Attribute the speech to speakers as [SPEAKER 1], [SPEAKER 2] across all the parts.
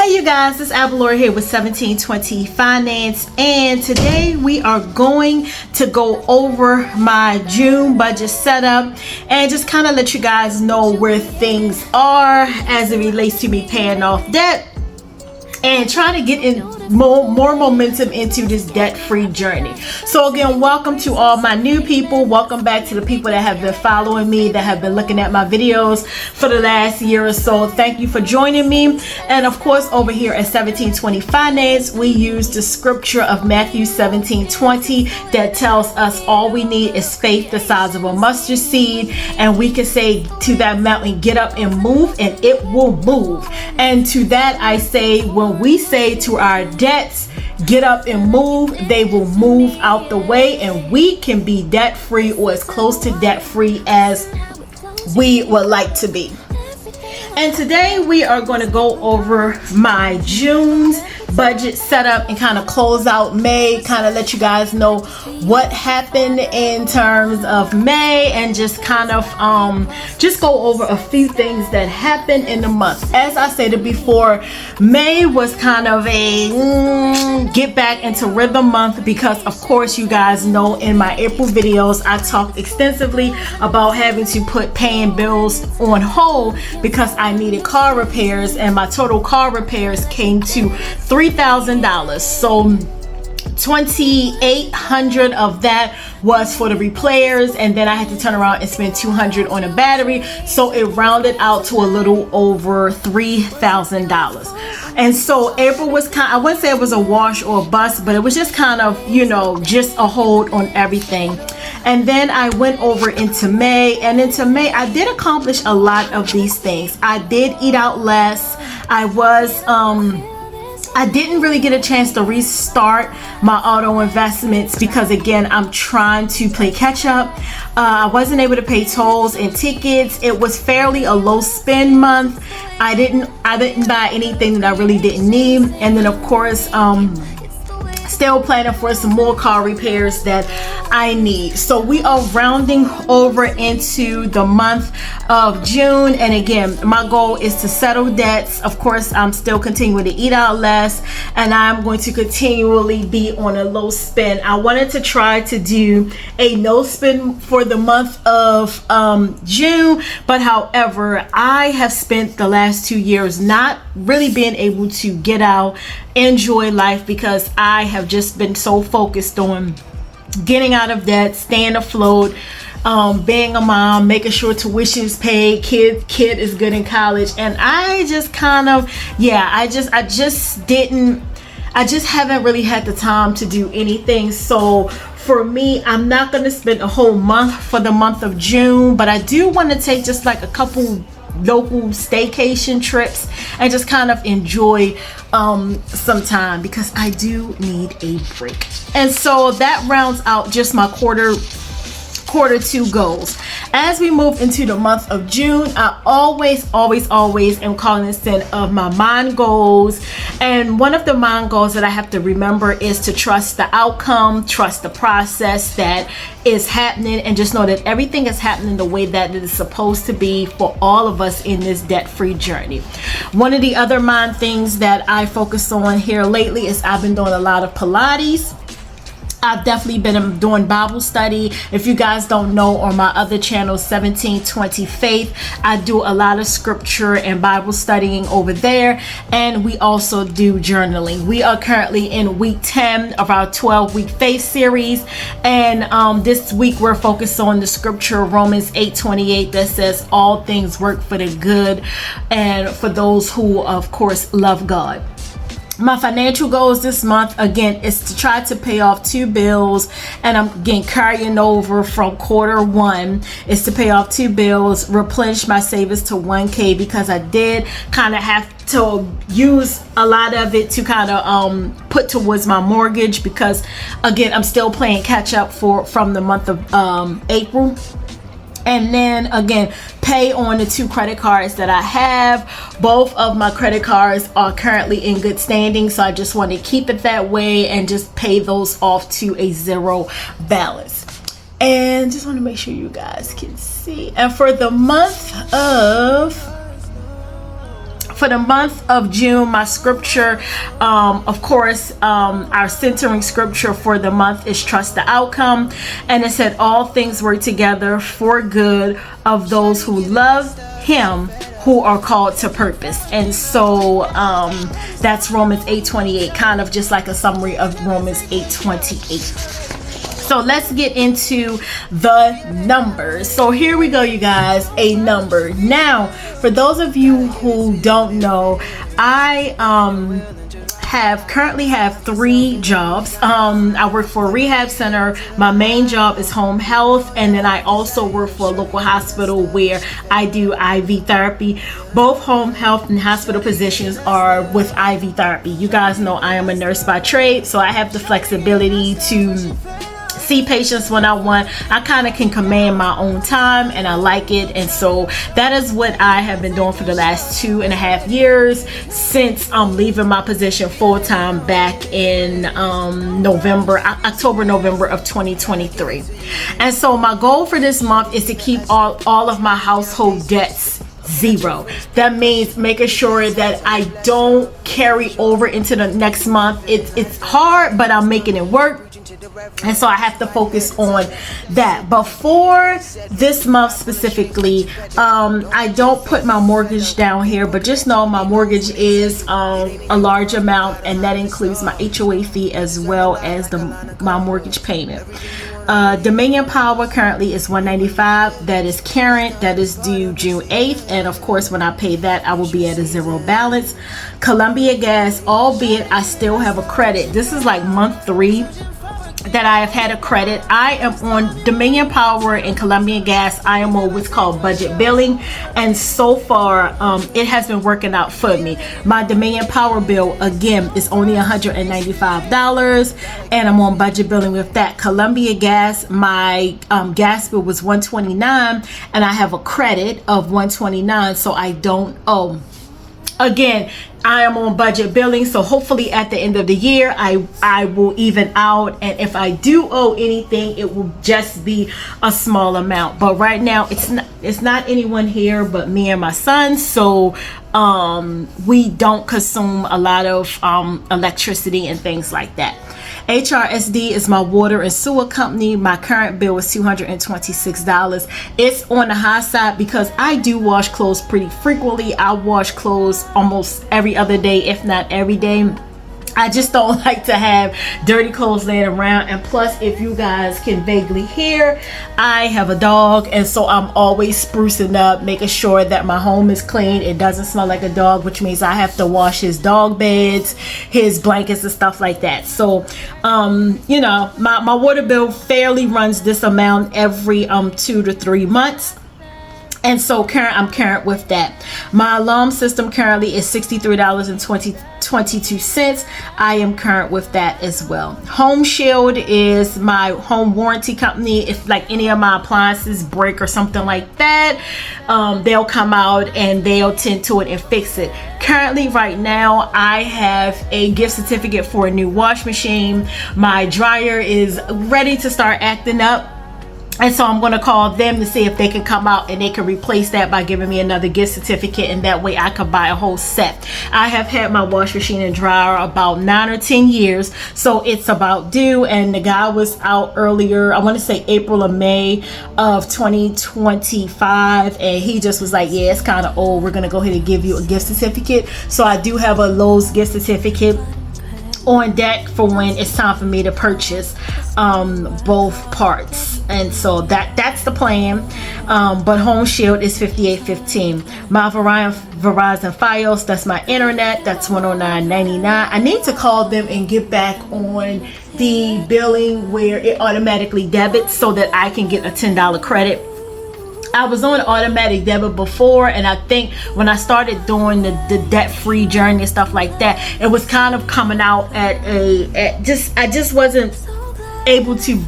[SPEAKER 1] Hey you guys, it's Avalora here with 1720 Finance, and today we are going to go over my June budget setup and just kind of let you guys know where things are as it relates to me paying off debt and trying to get in more momentum into this debt-free journey. So again, welcome to all my new people. Welcome back to the people that have been following me, that have been looking at my videos for the last year or so. Thank you for joining me. And of course, over here at 1720 Finance, we use the scripture of Matthew 17:20 that tells us all we need is faith the size of a mustard seed, and we can say to that mountain, get up and move, and it will move. And to that I say, when we say to our debts, get up and move, they will move out the way, and we can be debt free or as close to debt free as we would like to be. And today we are going to go over my June's budget setup and kind of close out May, kind of let you guys know what happened in terms of May, and just kind of just go over a few things that happened in the month. As I stated before, May was kind of a get back into rhythm month, because of course you guys know in my April videos I talked extensively about having to put paying bills on hold because I needed car repairs, and my total car repairs came to $3,000. So $2,800 of that was for the repairs, and then I had to turn around and spend $200 on a battery, so it rounded out to a little over $3,000. And so April was I wouldn't say it was a wash or a bust, but it was just kind of, you know, just a hold on everything. And then I went over into May, and into May I did accomplish a lot of these things. I did eat out less. I didn't really get a chance to restart my auto investments because, again, I'm trying to play catch up. I wasn't able to pay tolls and tickets. It was fairly a low spend month. I didn't buy anything that I really didn't need. And then of course, still planning for some more car repairs that I need. So we are rounding over into the month of June, and again, my goal is to settle debts. Of course, I'm still continuing to eat out less, and I'm going to continually be on a low spend. I wanted to try to do a no spend for the month of June, but however, I have spent the last 2 years not really being able to get out, enjoy life, because I have just been so focused on getting out of debt, staying afloat, being a mom, making sure tuition is paid, kid is good in college, and I just kind of, I just haven't really had the time to do anything. So for me, I'm not going to spend a whole month for the month of June, but I do want to take just like a couple local staycation trips and just kind of enjoy some time, because I do need a break. And so that rounds out just my quarter two goals. As we move into the month of June, I always am cognizant of my mind goals, and one of the mind goals that I have to remember is to trust the outcome, trust the process that is happening, and just know that everything is happening the way that it is supposed to be for all of us in this debt-free journey. One of the other mind things that I focus on here lately is I've been doing a lot of Pilates. I've definitely been doing Bible study. If you guys don't know, on my other channel, 1720 Faith, I do a lot of scripture and Bible studying over there, and we also do journaling. We are currently in week 10 of our 12-week faith series, and this week we're focused on the scripture Romans 8:28 that says all things work for the good and for those who of course love God. My financial goals this month, again, is to try to pay off 2 bills, and I'm again carrying over from quarter one, is to pay off 2 bills, replenish my savings to 1K, because I did kind of have to use a lot of it to kind of put towards my mortgage, because again, I'm still playing catch up from the month of April. And then again, pay on the 2 credit cards that I have. Both of my credit cards are currently in good standing, so I just want to keep it that way and just pay those off to a 0 balance. And just want to make sure you guys can see. And for the month of for the month of June, my scripture, of course, our centering scripture for the month is trust the outcome. And it said all things work together for good of those who love him, who are called to purpose. And so that's Romans 8:28, kind of just like a summary of Romans 8:28. So let's get into the numbers. So here we go, you guys, a number. Now, for those of you who don't know, I currently have 3 jobs. I work for a rehab center. My main job is home health, and then I also work for a local hospital where I do IV therapy. Both home health and hospital positions are with IV therapy. You guys know I am a nurse by trade, so I have the flexibility to see patients when I want. I kind of can command my own time, and I like it. And so that is what I have been doing for the last 2.5 years since I'm leaving my position full-time back in October, November of 2023. And so my goal for this month is to keep all of my household debts zero. That means making sure that I don't carry over into the next month. It's hard, but I'm making it work. And so I have to focus on that. But for this month specifically, I don't put my mortgage down here, but just know my mortgage is a large amount, and that includes my HOA fee as well as my mortgage payment. Dominion Power currently is $195. That is current. That is due June 8th. And of course, when I pay that, I will be at a zero balance. Columbia Gas, albeit I still have a credit. This is like month 3 that I have had a credit. I am on Dominion Power and Columbia Gas. I am on what's called budget billing, and so far it has been working out for me. My Dominion Power bill again is only $195, and I'm on budget billing with that. Columbia Gas, my gas bill was $129, and I have a credit of $129, so I don't owe. Again, I am on budget billing, so hopefully at the end of the year I will even out, and if I do owe anything, it will just be a small amount. But right now it's not anyone here but me and my son, so we don't consume a lot of electricity and things like that. HRSD is my water and sewer company. My current bill is $226. It's on the high side because I do wash clothes pretty frequently. I wash clothes almost every other day, if not every day. I just don't like to have dirty clothes laying around. And plus, if you guys can vaguely hear, I have a dog, and so I'm always sprucing up, making sure that my home is clean. It doesn't smell like a dog, which means I have to wash his dog beds, his blankets, and stuff like that. So you know, my water bill fairly runs this amount every 2 to 3 months. And so I'm current with that. My alarm system currently is $63.22. I am current with that as well. Home Shield is my home warranty company. If like any of my appliances break or something like that, they'll come out and they'll tend to it and fix it. Currently, right now, I have a gift certificate for a new wash machine. My dryer is ready to start acting up. And so I'm going to call them to see if they can come out and they can replace that by giving me another gift certificate, and that way I could buy a whole set. I have had my wash machine and dryer about 9 or 10 years, so it's about due. And the guy was out earlier, I want to say April or May of 2025, and he just was like, yeah, it's kind of old. We're going to go ahead and give you a gift certificate. So I do have a Lowe's gift certificate on deck for when it's time for me to purchase both parts. And so that's the plan. But Home Shield is $58.15. My Verizon Fios, that's my internet, that's $109.99. I need to call them and get back on the billing where it automatically debits so that I can get a $10 credit. I was on automatic debit before, and I think when I started doing the debt-free journey and stuff like that, it was kind of coming out I just wasn't able to.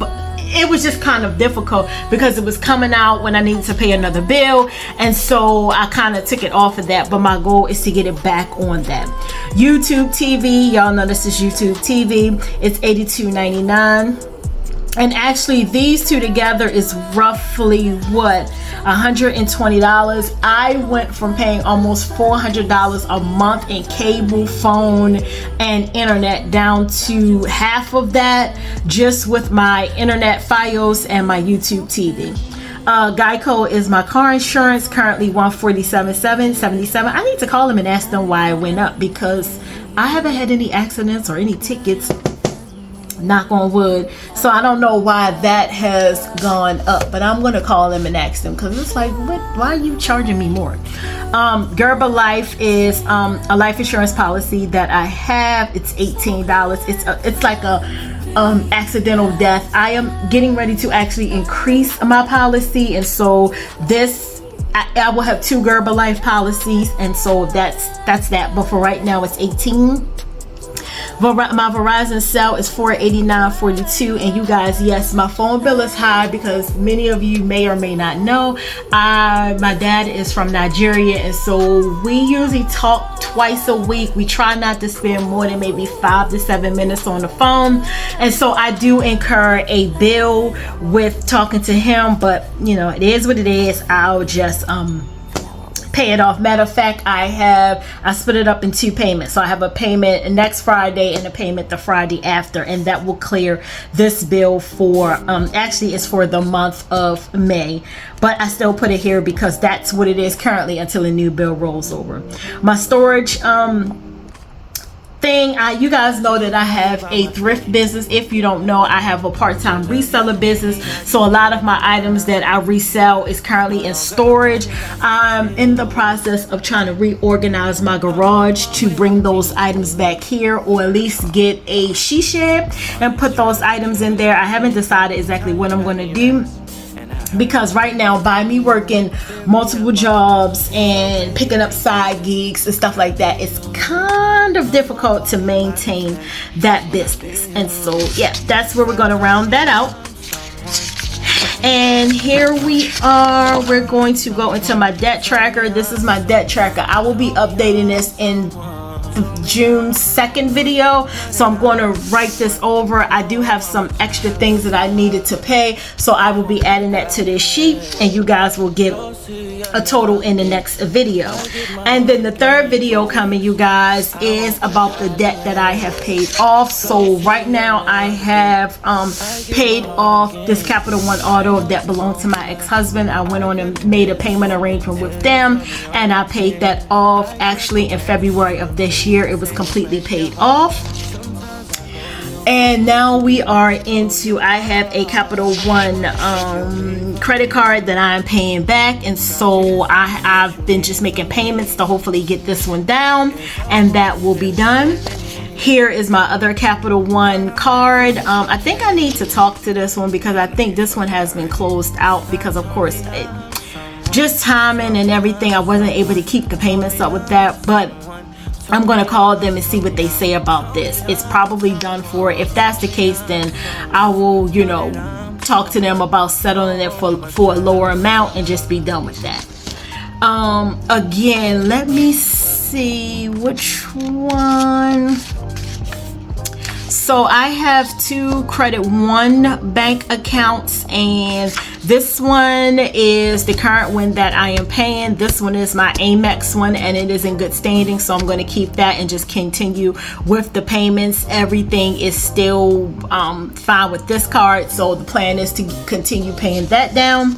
[SPEAKER 1] It was just kind of difficult because it was coming out when I needed to pay another bill, and so I kind of took it off of that. But my goal is to get it back on that. YouTube TV, y'all know this is YouTube TV. It's $82.99. And actually these two together is roughly what, $120. I went from paying almost $400 a month in cable, phone, and internet down to half of that just with my internet, Fios, and my YouTube TV. Geico is my car insurance, currently $147.77. I need to call them and ask them why it went up, because I haven't had any accidents or any tickets, knock on wood, so I don't know why that has gone up, but I'm gonna call them and ask them, because it's like, what, why are you charging me more? Gerber Life is a life insurance policy that I have. It's $18. It's like a accidental death. I am getting ready to actually increase my policy, and so this I will have 2 Gerber Life policies, and so that's that. But for right now, it's $18. My Verizon cell is $489.42, and you guys, yes, my phone bill is high because many of you may or may not know, my dad is from Nigeria, and so we usually talk twice a week. We try not to spend more than maybe 5 to 7 minutes on the phone, and so I do incur a bill with talking to him, but you know, it is what it is. I'll just pay it off. Matter of fact, I split it up in 2 payments. So I have a payment next Friday and a payment the Friday after, and that will clear this bill for actually it's for the month of May, but I still put it here because that's what it is currently until a new bill rolls over. My storage thing, you guys know that I have a thrift business. If you don't know, I have a part-time reseller business, so a lot of my items that I resell is currently in storage. I'm in the process of trying to reorganize my garage to bring those items back here, or at least get a she shed and put those items in there. I haven't decided exactly what I'm going to do, because right now, by me working multiple jobs and picking up side gigs and stuff like that, it's kind of difficult to maintain that business. And so yeah, that's where we're going to round that out. And here we are. We're going to go into my debt tracker. This is my debt tracker. I will be updating this in June 2nd video, so I'm going to write this over. I do have some extra things that I needed to pay, so I will be adding that to this sheet, and you guys will get a total in the next video. And then the third video coming, you guys, is about the debt that I have paid off. So right now I have paid off this Capital One auto that belonged to my ex-husband. I went on and made a payment arrangement with them, and I paid that off actually in February of this year. It was completely paid off. And now we are into, I have a Capital One credit card that I'm paying back, and so I've been just making payments to hopefully get this one down, and that will be done. Here is my other Capital One card. I think I need to talk to this one because I think this one has been closed out because, of course, just timing and everything, I wasn't able to keep the payments up with that, but I'm going to call them and see what they say about this. It's probably done for. If that's the case, then I will, you know, talk to them about settling it for a lower amount and just be done with that. Again, let me see which one. So I have 2 Credit One bank accounts, and this one is the current one that I am paying. This one is my Amex one, and it is in good standing, so I'm going to keep that and just continue with the payments. Everything is still fine with this card, so the plan is to continue paying that down.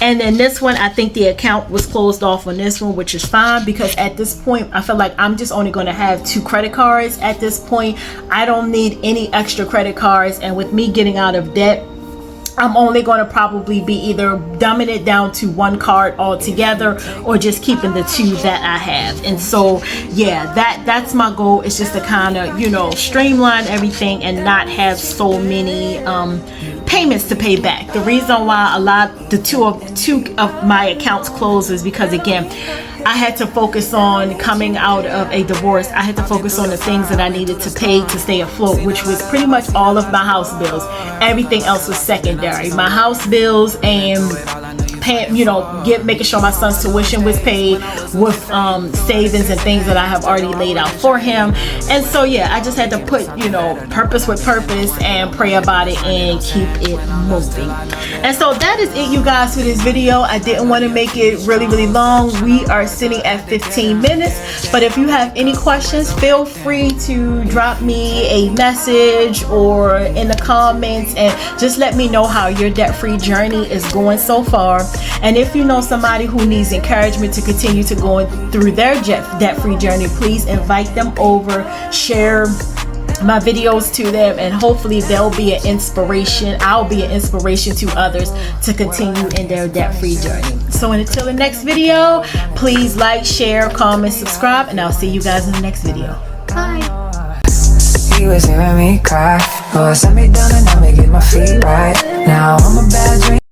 [SPEAKER 1] And then this one, I think the account was closed off on this one, which is fine, because at this point I feel like I'm just only going to have 2 credit cards at this point. I don't need any extra credit cards, and with me getting out of debt, I'm only going to probably be either dumbing it down to 1 card altogether, or just keeping the 2 that I have. And so yeah, that's my goal, is just to kind of, you know, streamline everything and not have so many payments to pay back. The reason why two of my accounts closed is because, again, I had to focus on coming out of a divorce. I had to focus on the things that I needed to pay to stay afloat, which was pretty much all of my house bills. Everything else was secondary. My house bills and paying, you know, making sure my son's tuition was paid with savings and things that I have already laid out for him. And so yeah, I just had to put, you know, purpose with purpose and pray about it and keep it moving. And so that is it, you guys, for this video. I didn't want to make it really long. We are sitting at 15 minutes, but if you have any questions, feel free to drop me a message or in the comments and just let me know how your debt-free journey is going so far. And if you know somebody who needs encouragement to continue to go through their debt-free journey, please invite them over, share my videos to them, and hopefully they'll be an inspiration. I'll be an inspiration to others to continue in their debt-free journey. So until the next video, please like, share, comment, subscribe, and I'll see you guys in the next video. Bye.
[SPEAKER 2] He was hearing me cry, oh, set me down and now me get my feet right. Now I'm a bad dream.